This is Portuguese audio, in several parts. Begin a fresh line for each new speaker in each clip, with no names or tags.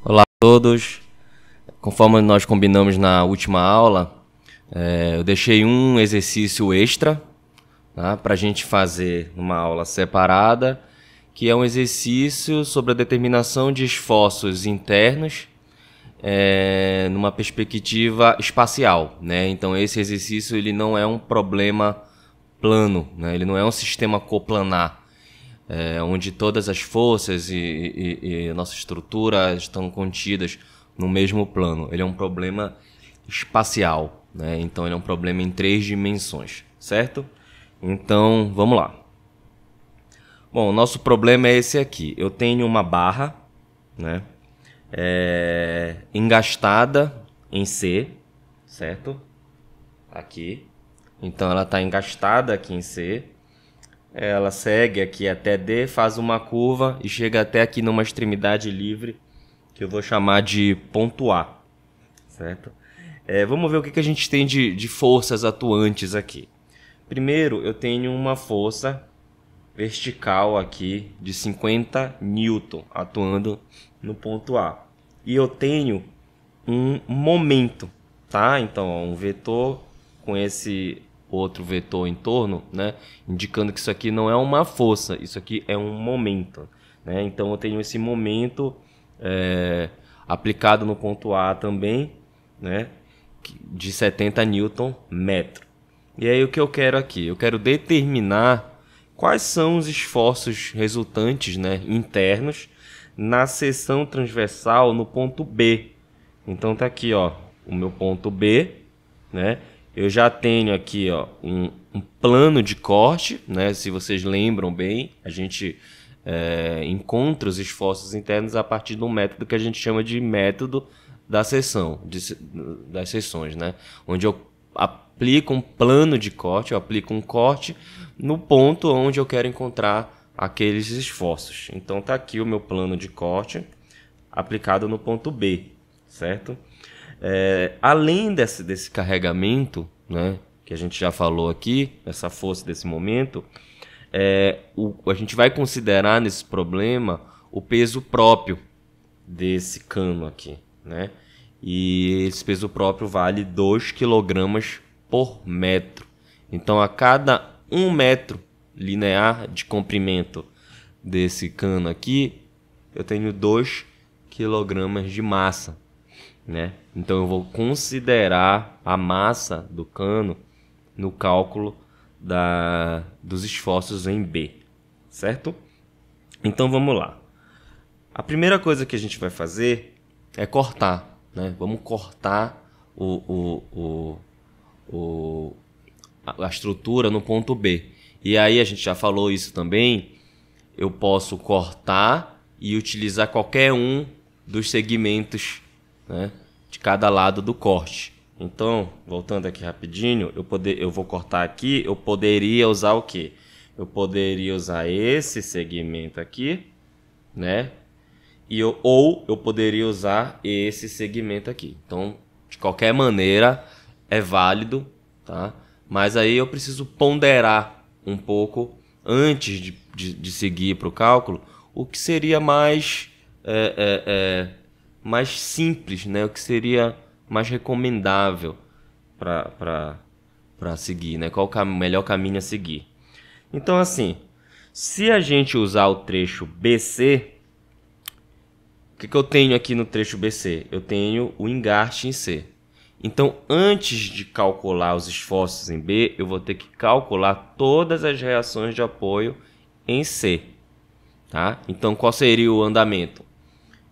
Olá a todos. Conforme nós combinamos na última aula, eu deixei um exercício extra, tá, para a gente fazer numa aula separada, que é um exercício sobre a determinação de esforços internos numa perspectiva espacial, né? Então esse exercício ele não é um problema plano, né? Ele não é um sistema coplanar, onde todas as forças e a nossa estrutura estão contidas no mesmo plano. Ele é um problema espacial, né? Então ele é um problema em 3 dimensões, certo? Então vamos lá. Bom, o nosso problema é esse aqui. Eu tenho uma barra, né, engastada em C, certo? Aqui. Então ela está engastada aqui em C. Ela segue aqui até D, faz uma curva e chega até aqui numa extremidade livre, que eu vou chamar de ponto A, certo? Vamos ver o que a gente tem de forças atuantes aqui. Primeiro, eu tenho uma força vertical aqui de 50 Newton atuando no ponto A. E eu tenho um momento, tá? Então, ó, um vetor com esse outro vetor em torno, né? Indicando que isso aqui não é uma força, isso aqui é um momento, né? Então, eu tenho esse momento aplicado no ponto A também, né? De 70 Newton metro. E aí o que eu quero aqui? Eu quero determinar quais são os esforços resultantes, né, internos na seção transversal no ponto B. Então tá aqui, ó, o meu ponto B, né? Eu já tenho aqui, ó, um plano de corte, né? Se vocês lembram bem, a gente encontra os esforços internos a partir de um método que a gente chama de método da seção, das seções, né? Onde eu aplico um plano de corte, eu aplico um corte no ponto onde eu quero encontrar aqueles esforços. Então tá aqui o meu plano de corte aplicado no ponto B, certo? Além desse carregamento, né, que a gente já falou aqui, essa força desse momento, a gente vai considerar nesse problema o peso próprio desse cano aqui, né? E esse peso próprio vale 2 kg por metro. Então, a cada 1 metro linear de comprimento desse cano aqui, eu tenho 2 kg de massa, né? Então, eu vou considerar a massa do cano no cálculo dos esforços em B, certo? Então, vamos lá. A primeira coisa que a gente vai fazer é cortar, né? Vamos cortar a estrutura no ponto B. E aí a gente já falou isso também. Eu posso cortar e utilizar qualquer um dos segmentos, né, de cada lado do corte. Então, voltando aqui rapidinho, eu vou cortar aqui. Eu poderia usar o quê? Eu poderia usar esse segmento aqui, né? Ou eu poderia usar esse segmento aqui. Então, de qualquer maneira, é válido, tá? Mas aí eu preciso ponderar um pouco antes de seguir para o cálculo o que seria mais simples, né? O que seria mais recomendável para seguir, né? Qual o melhor caminho a seguir. Então, assim, se a gente usar o trecho BC, o que eu tenho aqui no trecho BC? Eu tenho o engaste em C. Então, antes de calcular os esforços em B, eu vou ter que calcular todas as reações de apoio em C, tá? Então, qual seria o andamento?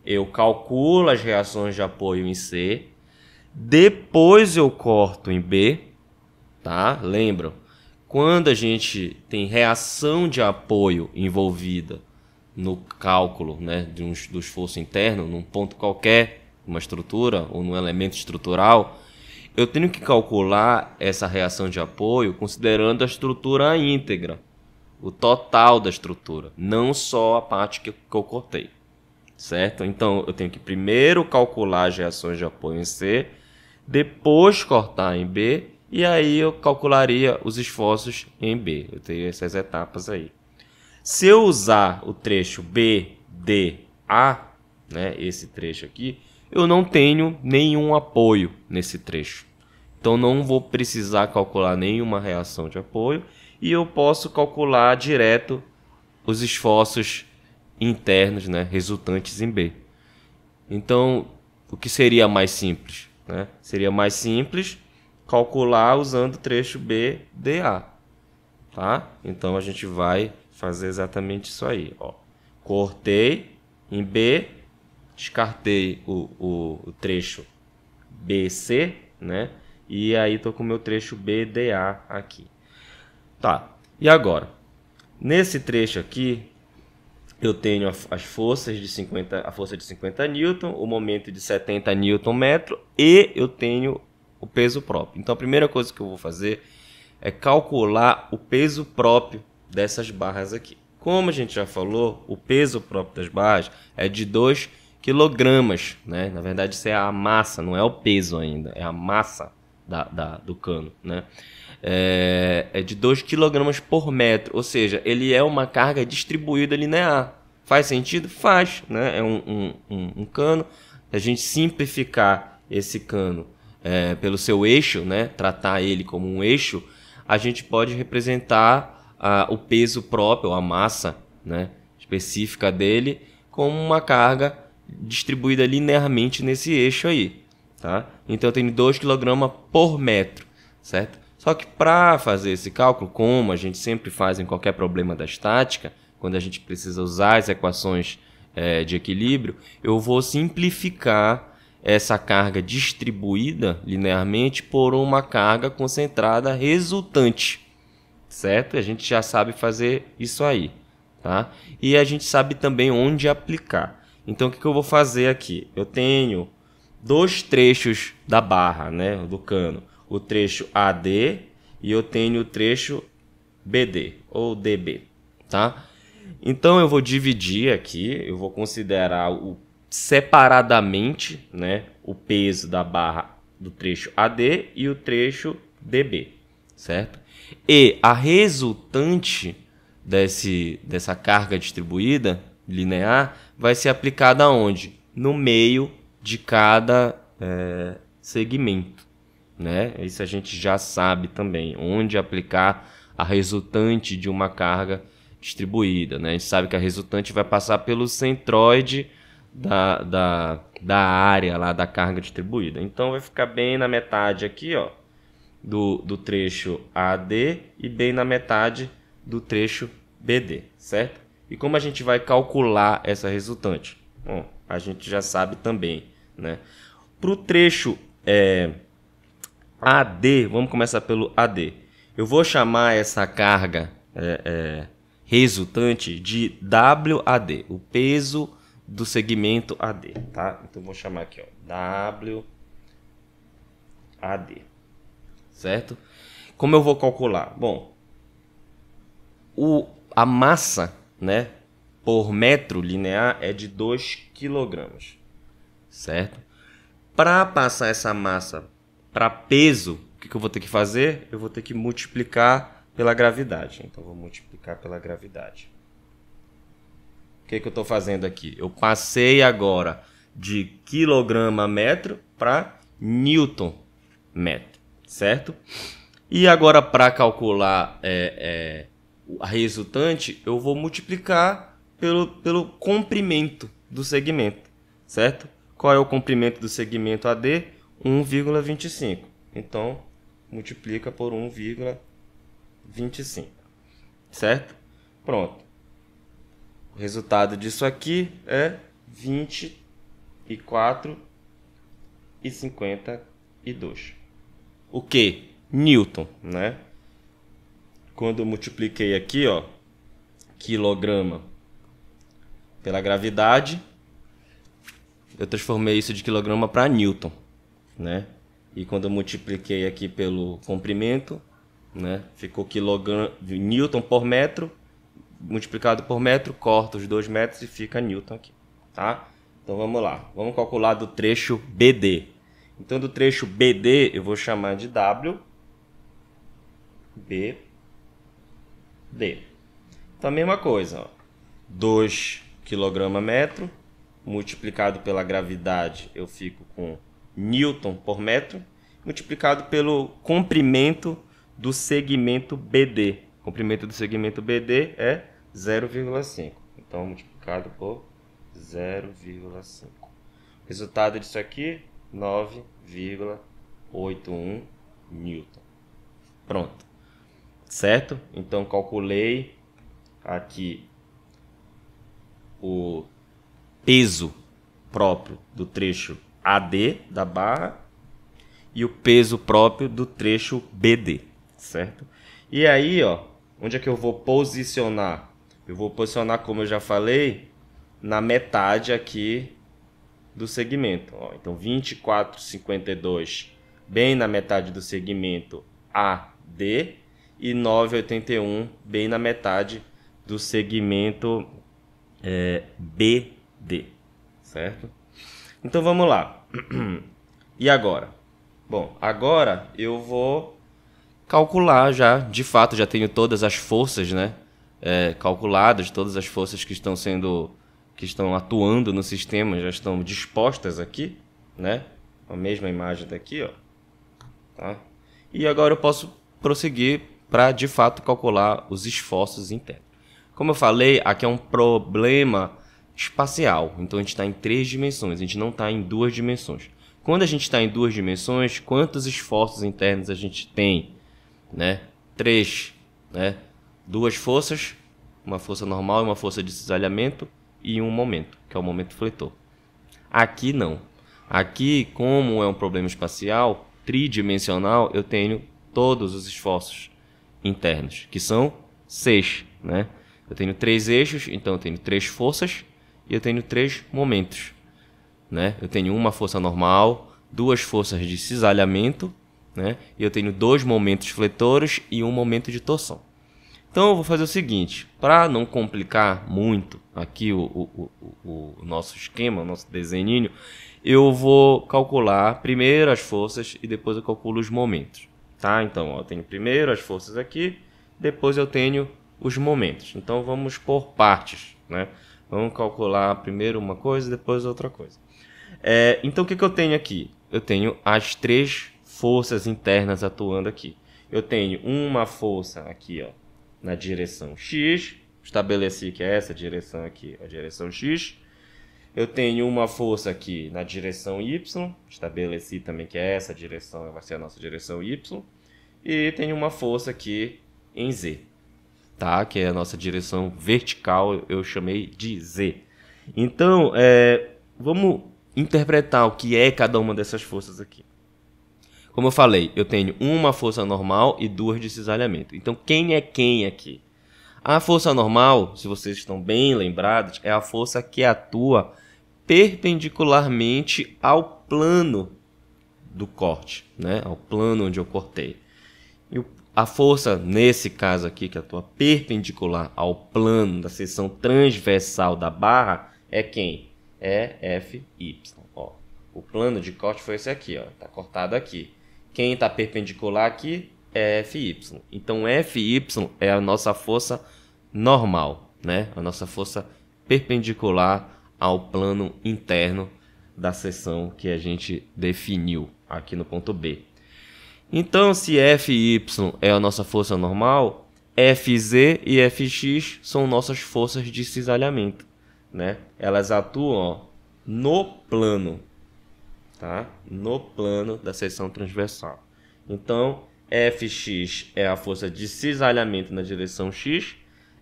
Eu calculo as reações de apoio em C, depois eu corto em B, tá? Lembram? Quando a gente tem reação de apoio envolvida no cálculo, né, do esforço interno, num ponto qualquer, uma estrutura ou num elemento estrutural, eu tenho que calcular essa reação de apoio considerando a estrutura íntegra, o total da estrutura, não só a parte que eu cortei, certo? Então, eu tenho que primeiro calcular as reações de apoio em C, depois cortar em B, e aí eu calcularia os esforços em B. Eu tenho essas etapas aí. Se eu usar o trecho B, D, A, né, esse trecho aqui, eu não tenho nenhum apoio nesse trecho. Então não vou precisar calcular nenhuma reação de apoio e eu posso calcular direto os esforços internos, né, resultantes em B. Então, o que seria mais simples, né? Seria mais simples calcular usando o trecho BDA, tá? Então a gente vai fazer exatamente isso aí, ó. Cortei em B, descartei o trecho BC, né? E aí tô com o meu trecho BDA aqui. Tá, e agora? Nesse trecho aqui, eu tenho as forças de 50, a força de 50 newton, o momento de 70 newton metro e eu tenho o peso próprio. Então a primeira coisa que eu vou fazer é calcular o peso próprio dessas barras aqui. Como a gente já falou, o peso próprio das barras é de 2 kg, né? Na verdade isso é a massa, não é o peso ainda, é a massa do cano, né? É de 2 kg por metro, ou seja, ele é uma carga distribuída linear. Faz sentido? Faz, né? É um cano. A gente simplificar esse cano pelo seu eixo, né? Tratar ele como um eixo, a gente pode representar o peso próprio, a massa, né, específica dele, como uma carga distribuída linearmente nesse eixo aí. Tá? Então eu tenho 2 kg por metro, certo? Só que para fazer esse cálculo, como a gente sempre faz em qualquer problema da estática, quando a gente precisa usar as equações de equilíbrio, eu vou simplificar essa carga distribuída linearmente por uma carga concentrada resultante, certo? A gente já sabe fazer isso aí, tá? E a gente sabe também onde aplicar. Então o que eu vou fazer aqui? Eu tenho dois trechos da barra, né, do cano, o trecho AD e eu tenho o trecho BD ou DB, tá? Então eu vou dividir aqui, eu vou considerar separadamente, né, o peso da barra do trecho AD e o trecho DB, certo? E a resultante dessa carga distribuída linear vai ser aplicada aonde? No meio de cada segmento, né? Isso a gente já sabe também, onde aplicar a resultante de uma carga distribuída, né? A gente sabe que a resultante vai passar pelo centroide da área lá da carga distribuída. Então vai ficar bem na metade aqui, ó, do trecho AD e bem na metade do trecho BD, certo? E como a gente vai calcular essa resultante? Bom, a gente já sabe também, né? Para o trecho AD, vamos começar pelo AD. Eu vou chamar essa carga resultante de WAD, o peso do segmento AD, tá? Então vou chamar aqui, ó, WAD, certo? Como eu vou calcular? Bom, a massa, né, por metro linear é de 2 kg, certo? Para passar essa massa para peso, o que eu vou ter que fazer? Eu vou ter que multiplicar pela gravidade. Então, vou multiplicar pela gravidade. O que eu estou fazendo aqui? Eu passei agora de quilograma a metro para newton metro, certo? E agora, para calcular a resultante, eu vou multiplicar pelo comprimento do segmento, certo? Qual é o comprimento do segmento AD? 1,25. Então, multiplica por 1,25, certo? Pronto. O resultado disso aqui é 24,52. O que? Newton, né? Quando eu multipliquei aqui, ó, quilograma pela gravidade, eu transformei isso de quilograma para newton, né? E quando eu multipliquei aqui pelo comprimento, né, ficou newton por metro, multiplicado por metro, corta os 2 metros e fica newton aqui, tá? Então vamos lá, vamos calcular do trecho BD. Então do trecho BD eu vou chamar de WBD. Então a mesma coisa, ó, 2 kg metro multiplicado pela gravidade, eu fico com Newton por metro, multiplicado pelo comprimento do segmento BD. O comprimento do segmento BD é 0,5. Então, multiplicado por 0,5. O resultado disso aqui, 9,81 Newton. Pronto. Certo? Então, calculei aqui o peso próprio do trecho AD da barra e o peso próprio do trecho BD, certo? E aí, ó, onde é que eu vou posicionar? Eu vou posicionar, como eu já falei, na metade aqui do segmento. Ó, então, 24,52 bem na metade do segmento AD e 9,81 bem na metade do segmento BD, certo? Então vamos lá. E agora? Bom, agora eu vou calcular já, de fato, já tenho todas as forças, né, calculadas, todas as forças que estão atuando no sistema já estão dispostas aqui, né? A mesma imagem daqui, ó. Tá? E agora eu posso prosseguir para, de fato, calcular os esforços internos. Como eu falei, aqui é um problema espacial. Então, a gente está em 3 dimensões, a gente não está em 2 dimensões. Quando a gente está em 2 dimensões, quantos esforços internos a gente tem? Né? 3. Né? 2 forças, uma força normal e uma força de cisalhamento e um momento, que é o momento fletor. Aqui não. Aqui, como é um problema espacial, tridimensional, eu tenho todos os esforços internos, que são 6, né? Eu tenho 3 eixos, então eu tenho 3 forças e eu tenho 3 momentos, né? Eu tenho uma força normal, 2 forças de cisalhamento, né? E eu tenho 2 momentos fletores e um momento de torção. Então eu vou fazer o seguinte, para não complicar muito aqui o nosso esquema, o nosso desenho, eu vou calcular primeiro as forças e depois eu calculo os momentos. Tá? Então, ó, eu tenho primeiro as forças aqui, depois eu tenho os momentos. Então, vamos por partes, né? Vamos calcular primeiro uma coisa, depois outra coisa. Então, o que eu tenho aqui? Eu tenho as 3 forças internas atuando aqui. Eu tenho uma força aqui, ó, na direção X. Estabeleci que é essa direção aqui, a direção X. Eu tenho uma força aqui na direção Y, estabeleci também que essa direção vai ser a nossa direção Y, e tenho uma força aqui em Z, tá? Que é a nossa direção vertical, eu chamei de Z. Então, vamos interpretar o que é cada uma dessas forças aqui. Como eu falei, eu tenho uma força normal e 2 de cisalhamento. Então, quem é quem aqui? A força normal, se vocês estão bem lembrados, é a força que atua perpendicularmente ao plano do corte, né? Ao plano onde eu cortei. E a força, nesse caso aqui, que atua perpendicular ao plano da seção transversal da barra, é quem? É Fy. Ó, o plano de corte foi esse aqui, ó, tá cortado aqui. Quem está perpendicular aqui é Fy. Então, Fy é a nossa força normal, né? A nossa força perpendicular ao plano interno da seção que a gente definiu aqui no ponto B. Então, se Fy é a nossa força normal, Fz e Fx são nossas forças de cisalhamento, né? Elas atuam, ó, no plano, tá? No plano da seção transversal. Então, Fx é a força de cisalhamento na direção X,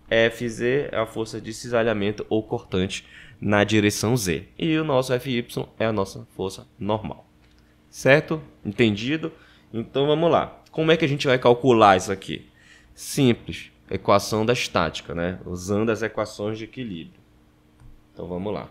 Fz é a força de cisalhamento ou cortante na direção Z. E o nosso Fy é a nossa força normal. Certo? Entendido? Então vamos lá. Como é que a gente vai calcular isso aqui? Simples. Equação da estática, né? Usando as equações de equilíbrio. Então vamos lá.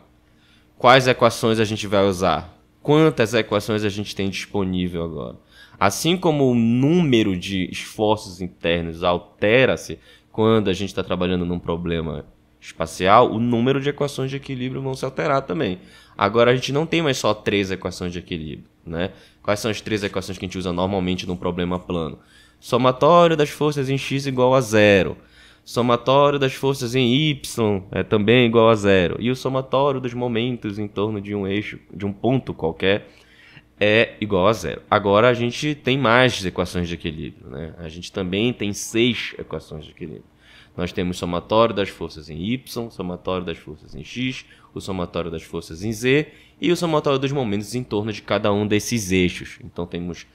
Quais equações a gente vai usar? Quantas equações a gente tem disponível agora? Assim como o número de esforços internos altera-se quando a gente está trabalhando num problema espacial, o número de equações de equilíbrio vão se alterar também. Agora a gente não tem mais só 3 equações de equilíbrio, né? Quais são as 3 equações que a gente usa normalmente num problema plano? Somatório das forças em x igual a 0. Somatório das forças em Y é também igual a zero. E o somatório dos momentos em torno de um eixo, de um ponto qualquer, é igual a zero. Agora a gente tem mais equações de equilíbrio, né? A gente também tem 6 equações de equilíbrio. Nós temos somatório das forças em Y, somatório das forças em X, o somatório das forças em Z e o somatório dos momentos em torno de cada um desses eixos. Então temos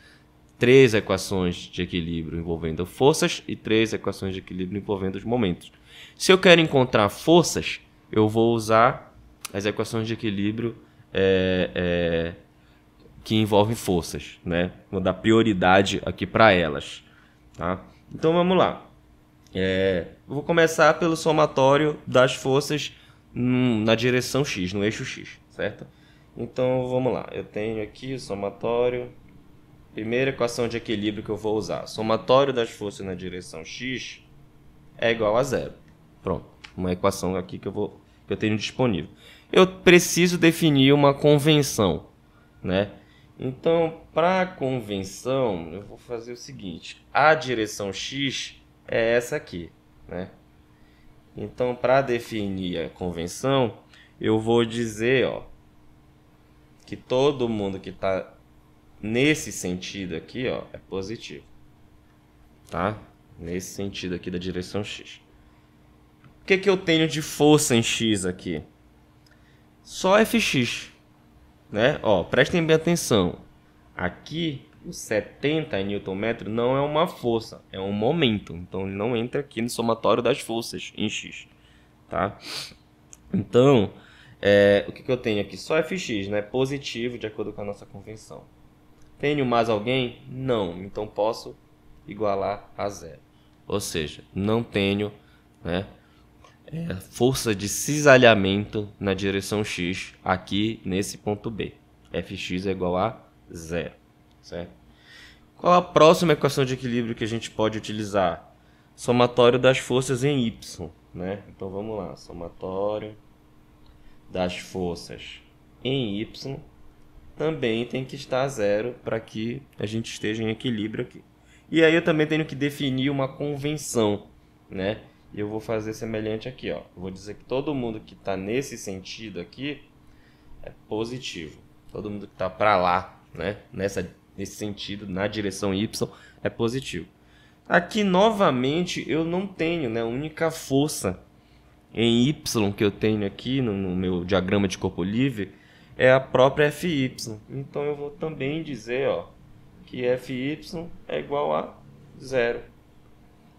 3 equações de equilíbrio envolvendo forças e 3 equações de equilíbrio envolvendo os momentos. Se eu quero encontrar forças, eu vou usar as equações de equilíbrio que envolvem forças, né? Vou dar prioridade aqui para elas, tá? Então vamos lá. Eu vou começar pelo somatório das forças na direção X, no eixo X, certo? Então vamos lá. Eu tenho aqui o somatório. Primeira equação de equilíbrio que eu vou usar. Somatório das forças na direção X é igual a zero. Pronto. Uma equação aqui que eu tenho disponível. Eu preciso definir uma convenção, né? Então, para a convenção, eu vou fazer o seguinte. A direção X é essa aqui, né? Então, para definir a convenção, eu vou dizer, ó, que todo mundo que está nesse sentido aqui, ó, é positivo, tá? Nesse sentido aqui da direção X. O que eu tenho de força em X aqui? Só Fx, né? Ó, prestem bem atenção. Aqui, o 70 Nm não é uma força, é um momento. Então, ele não entra aqui no somatório das forças em X, tá? Então, o que eu tenho aqui? Só Fx, né? Positivo, de acordo com a nossa convenção. Tenho mais alguém? Não. Então, posso igualar a zero. Ou seja, não tenho, né, força de cisalhamento na direção X aqui nesse ponto B. Fx é igual a zero, certo? Qual a próxima equação de equilíbrio que a gente pode utilizar? Somatório das forças em Y, né? Então, vamos lá. Somatório das forças em Y também tem que estar zero para que a gente esteja em equilíbrio aqui. E aí eu também tenho que definir uma convenção, né? E eu vou fazer semelhante aqui, ó. Eu vou dizer que todo mundo que está nesse sentido aqui é positivo. Todo mundo que está para lá, né? Nesse sentido, na direção Y, é positivo. Aqui, novamente, eu não tenho, né? A única força em Y que eu tenho aqui no meu diagrama de corpo livre é a própria Fy. Então, eu vou também dizer, ó, que Fy é igual a zero.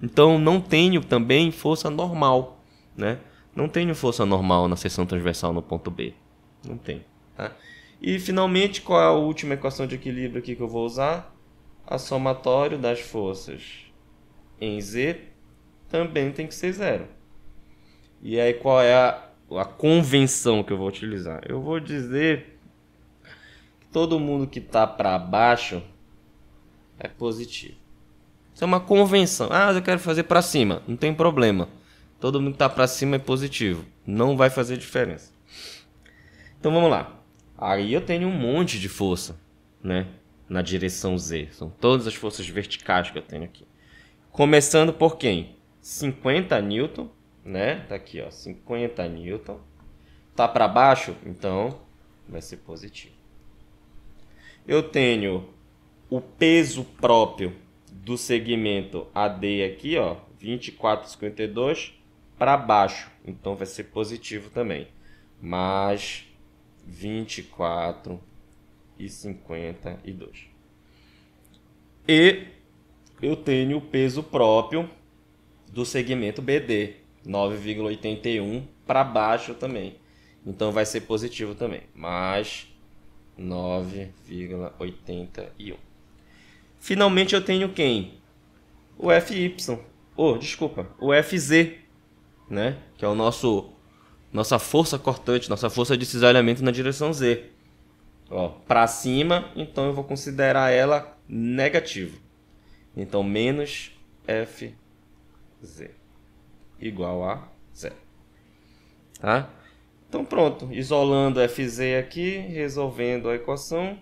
Então, não tenho também força normal, né? Não tenho força normal na seção transversal no ponto B. Não tem, tá? E, finalmente, qual é a última equação de equilíbrio aqui que eu vou usar? A somatório das forças em Z também tem que ser zero. E aí, qual é a convenção que eu vou utilizar? Eu vou dizer que todo mundo que está para baixo é positivo. Isso é uma convenção. Ah, eu quero fazer para cima. Não tem problema. Todo mundo que está para cima é positivo. Não vai fazer diferença. Então, vamos lá. Aí eu tenho um monte de força, né, na direção Z. São todas as forças verticais que eu tenho aqui. Começando por quem? 50 Newton, né? Tá aqui, ó, 50 Newton. Tá para baixo? Então, vai ser positivo. Eu tenho o peso próprio do segmento AD aqui, ó, 24,52 para baixo. Então, vai ser positivo também. Mais 24,52. E eu tenho o peso próprio do segmento BD, 9,81 para baixo também. Então vai ser positivo também, mais 9,81. Finalmente eu tenho quem? O Fy. O Fz, né? Que é o nossa força cortante, nossa força de cisalhamento na direção Z. Ó, para cima, então eu vou considerar ela negativa. Então, menos Fz igual a zero. Tá? Então, pronto. Isolando Fz aqui, resolvendo a equação,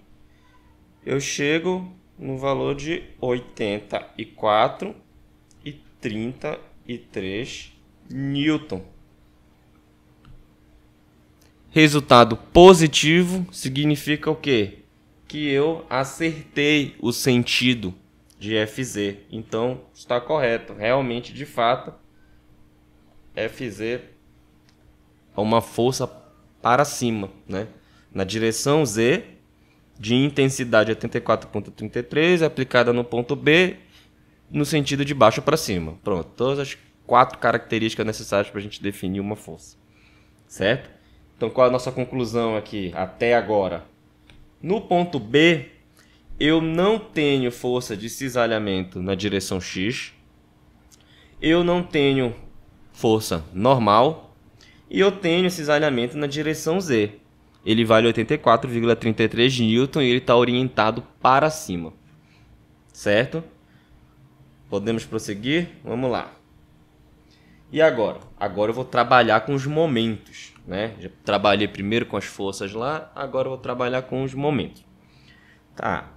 eu chego no valor de 84,32 33 Newton. Resultado positivo significa o quê? Que eu acertei o sentido de FZ. Então, está correto. Realmente, de fato, FZ é uma força para cima, né? Na direção Z, de intensidade 84,33, aplicada no ponto B, no sentido de baixo para cima. Pronto, todas as 4 características necessárias para a gente definir uma força. Certo? Então, qual é a nossa conclusão aqui, até agora? No ponto B, eu não tenho força de cisalhamento na direção X, eu não tenho força normal e eu tenho cisalhamento na direção Z. Ele vale 84,33 Newton e ele está orientado para cima. Certo? Podemos prosseguir? Vamos lá. E agora? Agora eu vou trabalhar com os momentos, né? Já trabalhei primeiro com as forças lá, agora eu vou trabalhar com os momentos. Tá.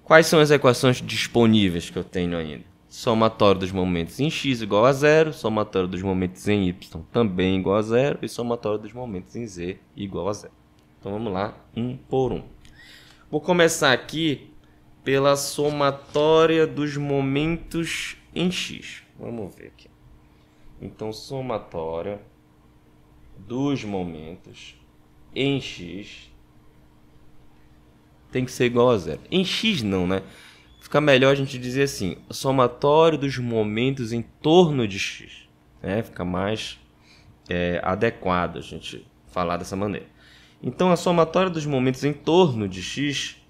Quais são as equações disponíveis que eu tenho ainda? Somatório dos momentos em x igual a 0, somatório dos momentos em y também igual a 0 e somatório dos momentos em z igual a 0. Então vamos lá, um por um. Vou começar aqui pela somatória dos momentos em x. Vamos ver aqui. Então, somatória dos momentos em x tem que ser igual a 0. Em x não, né? Fica melhor a gente dizer assim, somatório dos momentos em torno de x. Né? Fica mais adequado a gente falar dessa maneira. Então, a somatória dos momentos em torno de x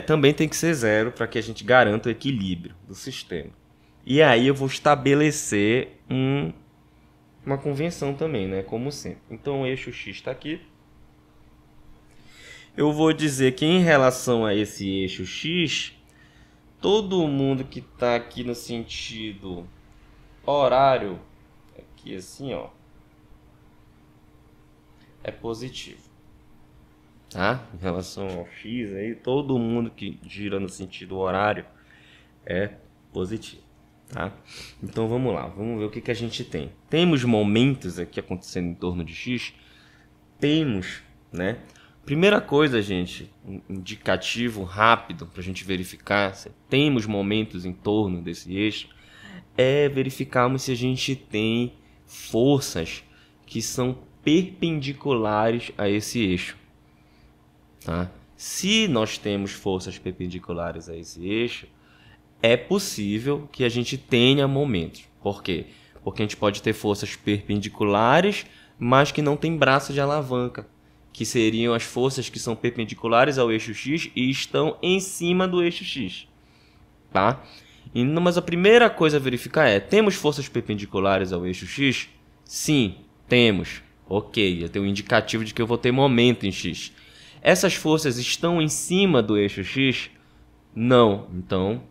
também tem que ser 0 para que a gente garanta o equilíbrio do sistema. E aí eu vou estabelecer uma convenção também, né? Como sempre. Então o eixo X está aqui. Eu vou dizer que em relação a esse eixo X, todo mundo que está aqui no sentido horário, aqui assim, ó, é positivo. Tá? Em relação ao X, aí, todo mundo que gira no sentido horário é positivo. Tá? Então vamos lá, vamos ver o que a gente tem. Temos momentos aqui acontecendo em torno de x. Temos, né? Primeira coisa, gente, um indicativo rápido para a gente verificar se temos momentos em torno desse eixo, é verificarmos se a gente tem forças que são perpendiculares a esse eixo. Tá? Se nós temos forças perpendiculares a esse eixo, é possível que a gente tenha momentos. Por quê? Porque a gente pode ter forças perpendiculares, mas que não tem braço de alavanca, que seriam as forças que são perpendiculares ao eixo X e estão em cima do eixo X. Tá? Mas a primeira coisa a verificar é, temos forças perpendiculares ao eixo X? Sim, temos. Ok, eu tenho um indicativo de que eu vou ter momento em X. Essas forças estão em cima do eixo X? Não. Então,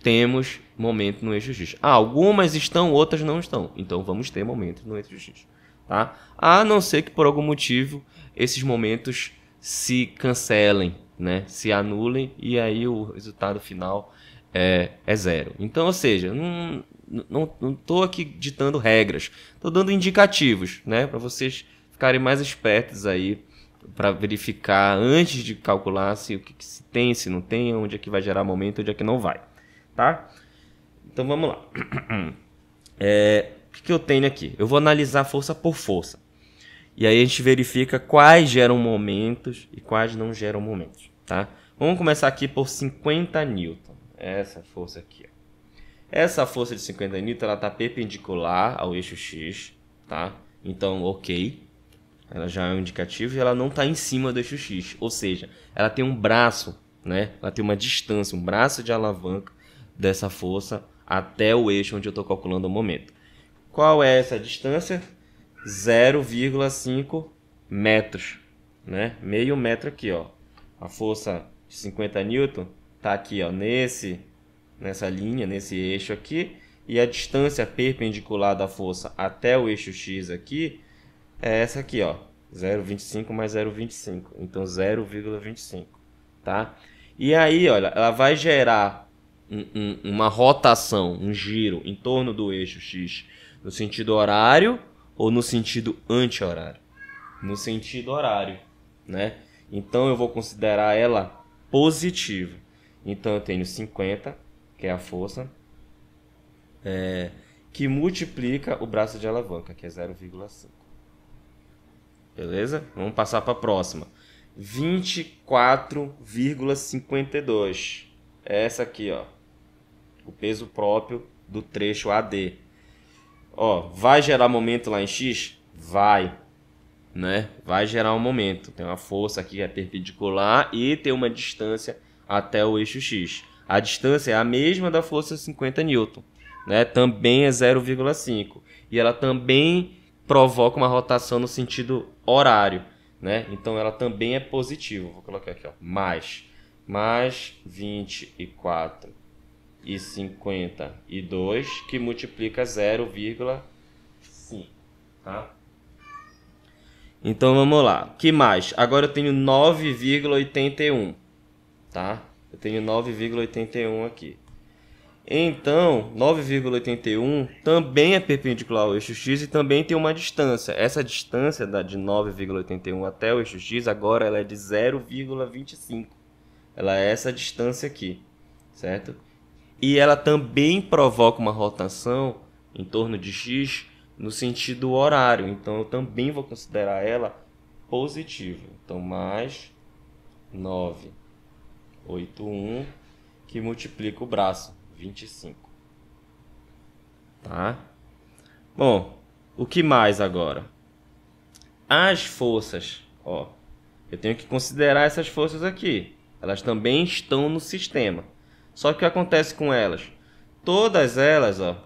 temos momento no eixo X. Algumas estão, outras não estão. Então, vamos ter momento no eixo X. Tá? A não ser que, por algum motivo, esses momentos se cancelem, né? Se anulem, e aí o resultado final é zero. Então, ou seja, não estou aqui ditando regras. Estou dando indicativos, né? Para vocês ficarem mais espertos aí, para verificar antes de calcular se o que se tem, se não tem, onde é que vai gerar momento, onde é que não vai. Tá? Então vamos lá. O que eu tenho aqui? Eu vou analisar força por força. E aí a gente verifica quais geram momentos e quais não geram momentos. Tá? Vamos começar aqui por 50 newton. Essa força aqui. Ó. Essa força de 50 newton está perpendicular ao eixo X. Tá? Então, ok. Ela já é um indicativo e ela não está em cima do eixo X. Ou seja, ela tem um braço, né? Ela tem uma distância, um braço de alavanca dessa força até o eixo onde eu estou calculando o momento. Qual é essa distância? 0,5 metros, né? Meio metro aqui, ó. A força de 50 newton está aqui, ó, nessa linha, nesse eixo aqui, e a distância perpendicular da força até o eixo X aqui é essa aqui, ó, 0,25 mais 0,25, então 0,25, tá? E aí, olha, ela vai gerar uma rotação, um giro em torno do eixo X no sentido horário ou no sentido anti-horário? No sentido horário, né? Então eu vou considerar ela positiva. Então eu tenho 50, que é a força, que multiplica o braço de alavanca, que é 0,5. Beleza? Vamos passar para a próxima. 24,52. Essa aqui, ó. O peso próprio do trecho AD. Ó, vai gerar momento lá em X? Vai. Né? Vai gerar um momento. Tem uma força aqui que é perpendicular e tem uma distância até o eixo X. A distância é a mesma da força 50 Newton. Né? Também é 0,5. E ela também provoca uma rotação no sentido horário. Né? Então ela também é positiva. Vou colocar aqui, ó, mais 24 e 52, que multiplica 0,5, tá? Então vamos lá. Que mais? Agora eu tenho 9,81, tá? Eu tenho 9,81 aqui. Então, 9,81 também é perpendicular ao eixo X e também tem uma distância. Essa distância de 9,81 até o eixo X, agora ela é de 0,25. Ela é essa distância aqui, certo? E ela também provoca uma rotação em torno de X no sentido horário. Então, eu também vou considerar ela positiva. Então, mais 9,81, que multiplica o braço, 25. Tá? Bom, o que mais agora? As forças, ó. Eu tenho que considerar essas forças aqui. Elas também estão no sistema. Só que o que acontece com elas? Todas elas, ó,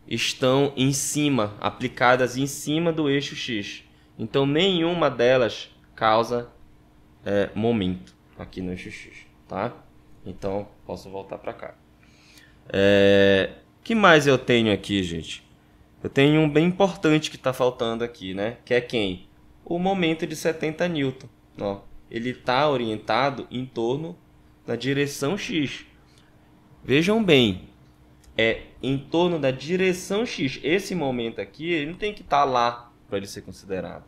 estão em cima, aplicadas em cima do eixo X. Então, nenhuma delas causa momento aqui no eixo X, tá? Então, posso voltar para cá. Que mais eu tenho aqui, gente? Eu tenho um bem importante que está faltando aqui, né? Que é quem? O momento de 70 Newton. Ó, ele está orientado em torno da direção X. Vejam bem, é em torno da direção X. Esse momento aqui, ele não tem que estar lá para ele ser considerado.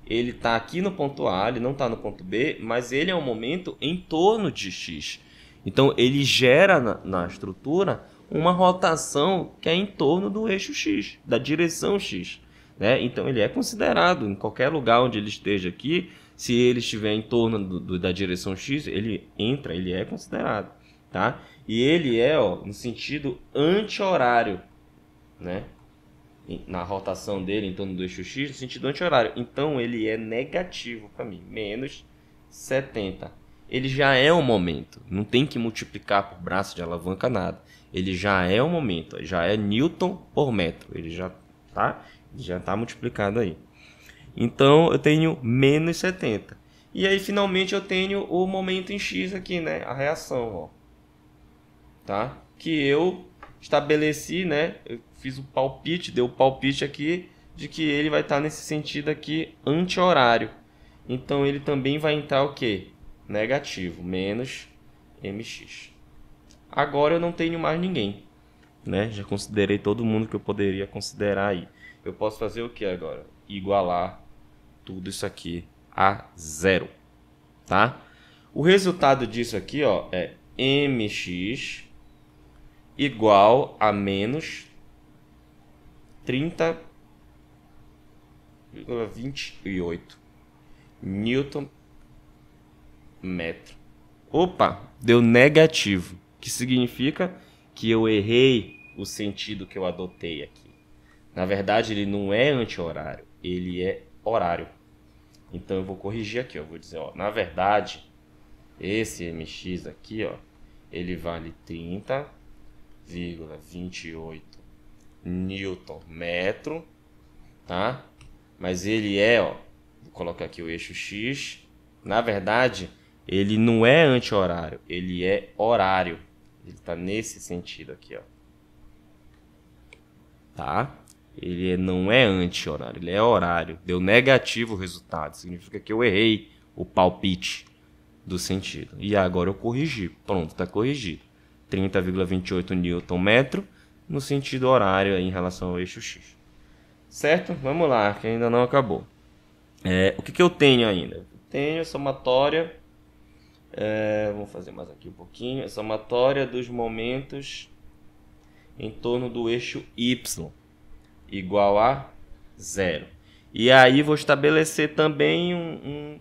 Ele está aqui no ponto A, ele não está no ponto B, mas ele é um momento em torno de X. Então, ele gera na estrutura uma rotação que é em torno do eixo X, da direção X. Né? Então, ele é considerado em qualquer lugar onde ele esteja aqui. Se ele estiver em torno da direção X, ele entra, ele é considerado. Tá? E ele é, ó, no sentido anti-horário, né? Na rotação dele em torno do eixo X, no sentido anti-horário. Então, ele é negativo para mim, menos 70. Ele já é um momento, não tem que multiplicar por braço de alavanca nada. Ele já é um momento, já é Newton por metro. Ele já tá multiplicado aí. Então, eu tenho menos 70. E aí, finalmente, eu tenho o momento em X aqui, né? A reação, ó. Tá? Que eu estabeleci, né? Eu fiz o palpite, deu o palpite aqui de que ele vai estar nesse sentido aqui anti-horário. Então ele também vai entrar o quê? Negativo, menos mx. Agora eu não tenho mais ninguém, né? Já considerei todo mundo que eu poderia considerar aí. Eu posso fazer o que agora? Igualar tudo isso aqui a zero, tá? O resultado disso aqui, ó, é mx igual a menos 30,28 Newton metro. Opa, deu negativo, que significa que eu errei o sentido que eu adotei aqui. Na verdade, ele não é anti-horário, ele é horário. Então eu vou corrigir aqui, eu vou dizer, ó, na verdade, esse mx aqui, ó, ele vale 30,28 Newton metro, tá? Mas ele é, ó, vou colocar aqui o eixo X. Na verdade, ele não é anti-horário, ele é horário. Ele está nesse sentido aqui, ó. Tá? Ele não é anti-horário, ele é horário. Deu negativo o resultado, significa que eu errei o palpite do sentido. E agora eu corrigi. Pronto, está corrigido. 30,28 Nm no sentido horário aí em relação ao eixo X. Certo? Vamos lá, que ainda não acabou. O que eu tenho ainda? Eu tenho a somatória, vamos fazer mais aqui um pouquinho, a somatória dos momentos em torno do eixo Y igual a 0. E aí vou estabelecer também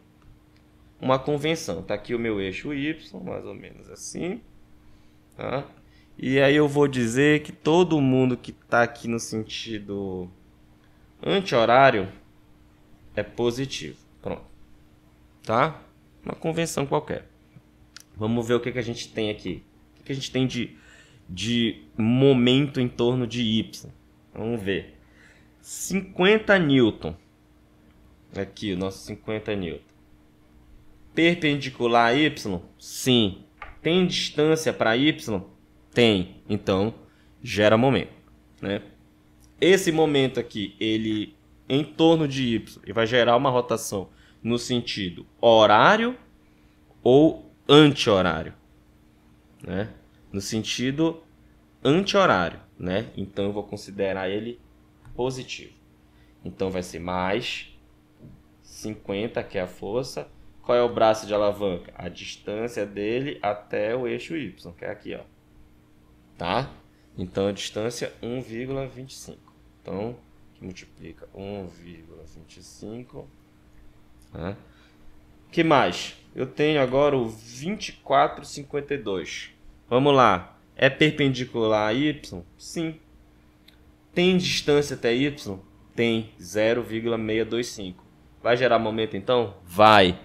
uma convenção. Está aqui o meu eixo Y, mais ou menos assim. Tá? E aí eu vou dizer que todo mundo que está aqui no sentido anti-horário é positivo. Pronto. Tá? Uma convenção qualquer. Vamos ver o que a gente tem aqui. O que a gente tem de momento em torno de Y. Vamos ver. 50 Newton. Aqui o nosso 50 Newton. Perpendicular a Y? Sim. Tem distância para Y? Tem. Então, gera momento. Né? Esse momento aqui, ele em torno de Y, ele vai gerar uma rotação no sentido horário ou anti-horário. Né? No sentido anti-horário. Né? Então, eu vou considerar ele positivo. Então, vai ser mais 50, que é a força. Qual é o braço de alavanca? A distância dele até o eixo Y, que é aqui, ó. Tá? Então, a distância 1,25. Então, que multiplica 1,25. Tá? Que mais? Eu tenho agora o 24,52. Vamos lá. É perpendicular a Y? Sim. Tem distância até Y? Tem 0,625. Vai gerar momento então? Vai.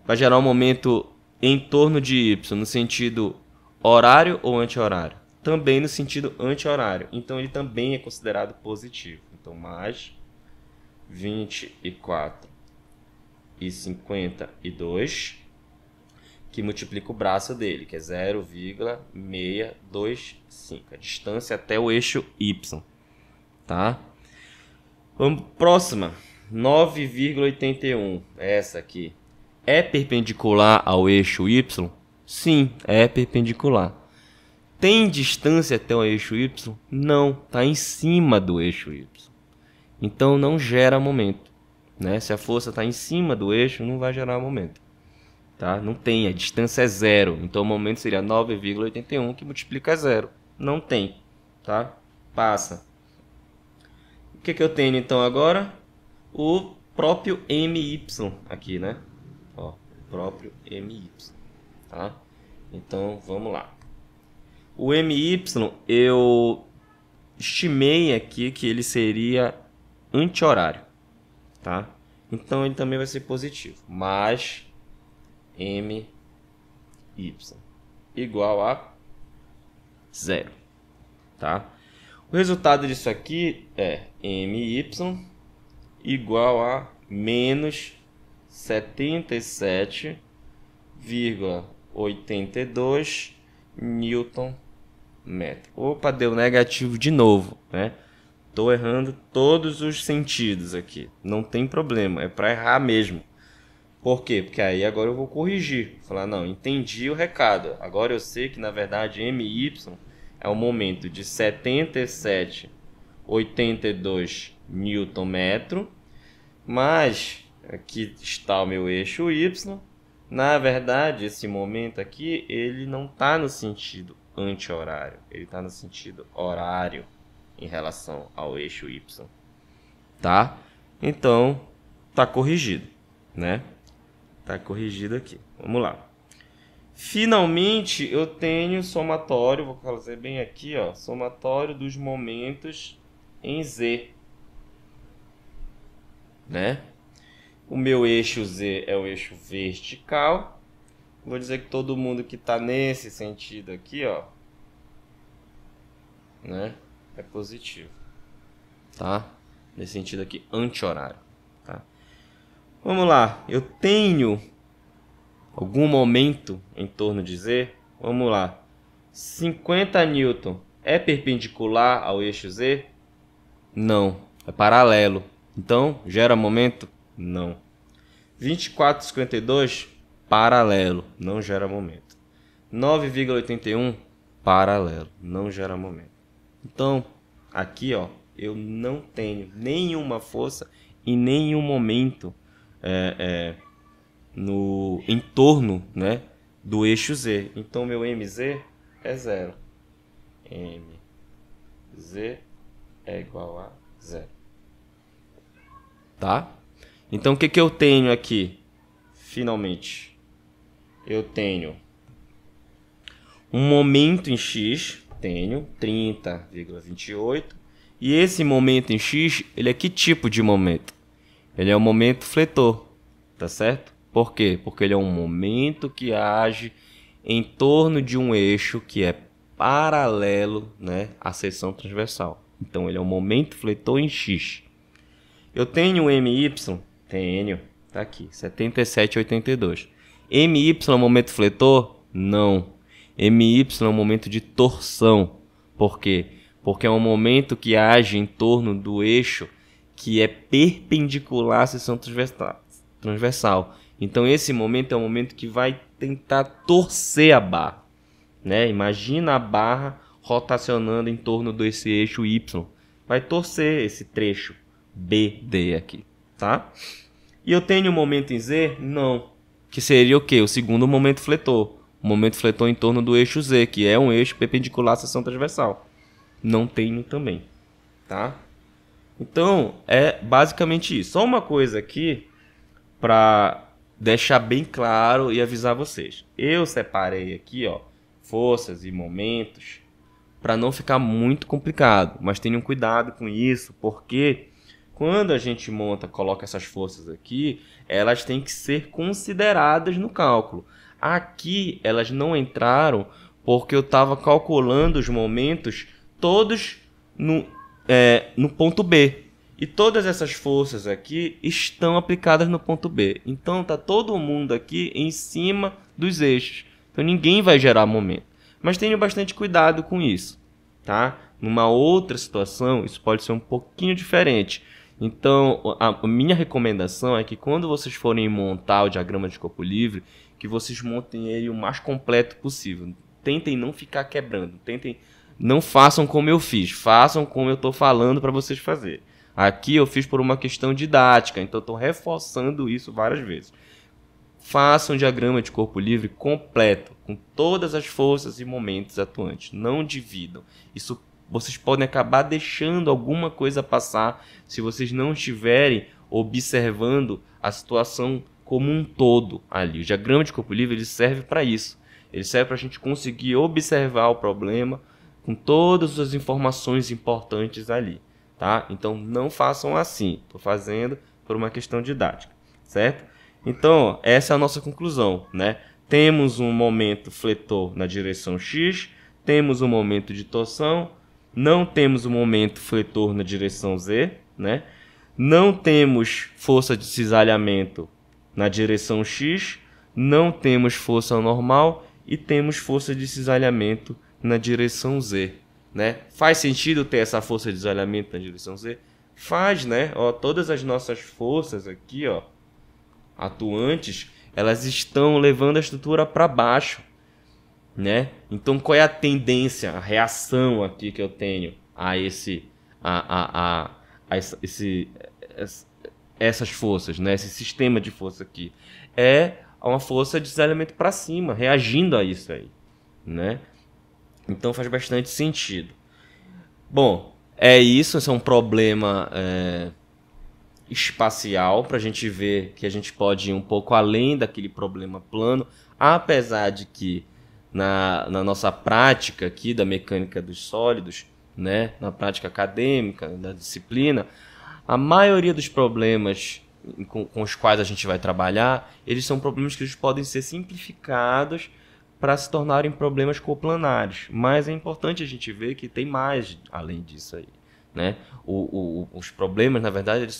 Vai gerar um momento em torno de Y, no sentido horário ou anti-horário? Também no sentido anti-horário. Então ele também é considerado positivo. Então mais 24,52, que multiplica o braço dele, que é 0,625. A distância até o eixo Y. Tá? Vamos próxima. 9,81. Essa aqui. É perpendicular ao eixo Y? Sim, é perpendicular. Tem distância até o eixo Y? Não, está em cima do eixo Y. Então não gera momento. Né? Se a força está em cima do eixo, não vai gerar momento. Tá? Não tem, a distância é zero. Então o momento seria 9,81, que multiplica zero. Não tem. Tá? Passa. O que eu tenho então agora? O próprio MY aqui, né? Ó, o próprio MY. Tá? Então vamos lá. O MY eu estimei aqui que ele seria anti-horário. Tá? Então ele também vai ser positivo. Mais MY igual a 0. Tá? O resultado disso aqui é MY igual a menos 77,82 Newton metro. Opa, deu negativo de novo, né? Tô errando todos os sentidos aqui. Não tem problema, é para errar mesmo. Por quê? Porque aí agora eu vou corrigir. Falar, não, entendi o recado. Agora eu sei que na verdade MY é um momento de 77,82 Newton metro. Mas aqui está o meu eixo Y. Na verdade, esse momento aqui, ele não está no sentido anti-horário. Ele está no sentido horário em relação ao eixo Y. Tá? Então, está corrigido, né? Está corrigido aqui. Vamos lá. Finalmente, eu tenho somatório, vou fazer bem aqui, ó, somatório dos momentos em Z. Né? O meu eixo Z é o eixo vertical. Vou dizer que todo mundo que está nesse sentido aqui, ó, né, é positivo. Tá? Nesse sentido aqui, anti-horário. Tá? Vamos lá. Eu tenho algum momento em torno de Z? Vamos lá. 50 Newton é perpendicular ao eixo Z? Não. É paralelo. Então, gera momento? Não. 24,52, paralelo, não gera momento. 9,81, paralelo, não gera momento. Então, aqui, ó, eu não tenho nenhuma força e nenhum momento no entorno, né, do eixo Z. Então, meu MZ é zero. MZ é igual a zero. Tá? Então, o que eu tenho aqui? Finalmente, eu tenho um momento em X, tenho 30,28. E esse momento em X, ele é que tipo de momento? Ele é um momento fletor, tá certo? Por quê? Porque ele é um momento que age em torno de um eixo que é paralelo, né, à seção transversal. Então, ele é um momento fletor em X. Eu tenho MY, tenho, tá aqui, 77,82. MY é um momento fletor? Não. MY é um momento de torção. Por quê? Porque é um momento que age em torno do eixo que é perpendicular à seção transversal. Então, esse momento é um momento que vai tentar torcer a barra, né? Imagina a barra rotacionando em torno desse eixo Y. Vai torcer esse trecho BD aqui, tá? E eu tenho um momento em Z? Não. Que seria o quê? O segundo momento fletor. O momento fletor em torno do eixo Z, que é um eixo perpendicular à seção transversal. Não tenho também, tá? Então, é basicamente isso. Só uma coisa aqui para deixar bem claro e avisar vocês. Eu separei aqui, ó, forças e momentos para não ficar muito complicado, mas tenham cuidado com isso, porque quando a gente coloca essas forças aqui, elas têm que ser consideradas no cálculo. Aqui elas não entraram porque eu estava calculando os momentos todos no ponto B. E todas essas forças aqui estão aplicadas no ponto B. Então está todo mundo aqui em cima dos eixos. Então ninguém vai gerar momento. Mas tenha bastante cuidado com isso, tá? Numa outra situação, isso pode ser um pouquinho diferente. Então, a minha recomendação é que quando vocês forem montar o diagrama de corpo livre, que vocês montem ele o mais completo possível. Tentem não ficar quebrando. Não façam como eu fiz. Façam como eu estou falando para vocês fazerem. Aqui eu fiz por uma questão didática, então estou reforçando isso várias vezes. Façam um diagrama de corpo livre completo, com todas as forças e momentos atuantes. Não dividam. Isso vocês podem acabar deixando alguma coisa passar se vocês não estiverem observando a situação como um todo ali. O diagrama de corpo livre ele serve para isso. Ele serve para a gente conseguir observar o problema com todas as informações importantes ali. Tá? Então não façam assim. Estou fazendo por uma questão didática. Certo? Então essa é a nossa conclusão, né? Temos um momento fletor na direção X. Temos um momento de torção. Não temos um momento fletor na direção Z, né? Não temos força de cisalhamento na direção X, não temos força normal e temos força de cisalhamento na direção Z, né? Faz sentido ter essa força de cisalhamento na direção Z? Faz, né? Ó, todas as nossas forças aqui, ó, atuantes, elas estão levando a estrutura para baixo, né? Então qual é a tendência, a reação aqui que eu tenho a essas forças, né? Esse sistema de força aqui é uma força de desalinhamento para cima, reagindo a isso aí, né? Então faz bastante sentido. Bom, é isso, esse é um problema espacial para a gente ver que a gente pode ir um pouco além daquele problema plano, apesar de que na nossa prática aqui da mecânica dos sólidos, né, na prática acadêmica, da disciplina, a maioria dos problemas com os quais a gente vai trabalhar, eles são problemas que eles podem ser simplificados para se tornarem problemas coplanares. Mas é importante a gente ver que tem mais além disso aí, né? Os problemas, na verdade, eles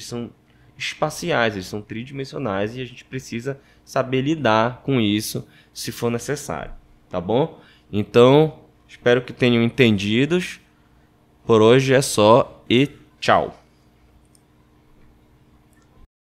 são espaciais, eles são tridimensionais e a gente precisa saber lidar com isso se for necessário, tá bom? Então, espero que tenham entendido. Por hoje é só e tchau!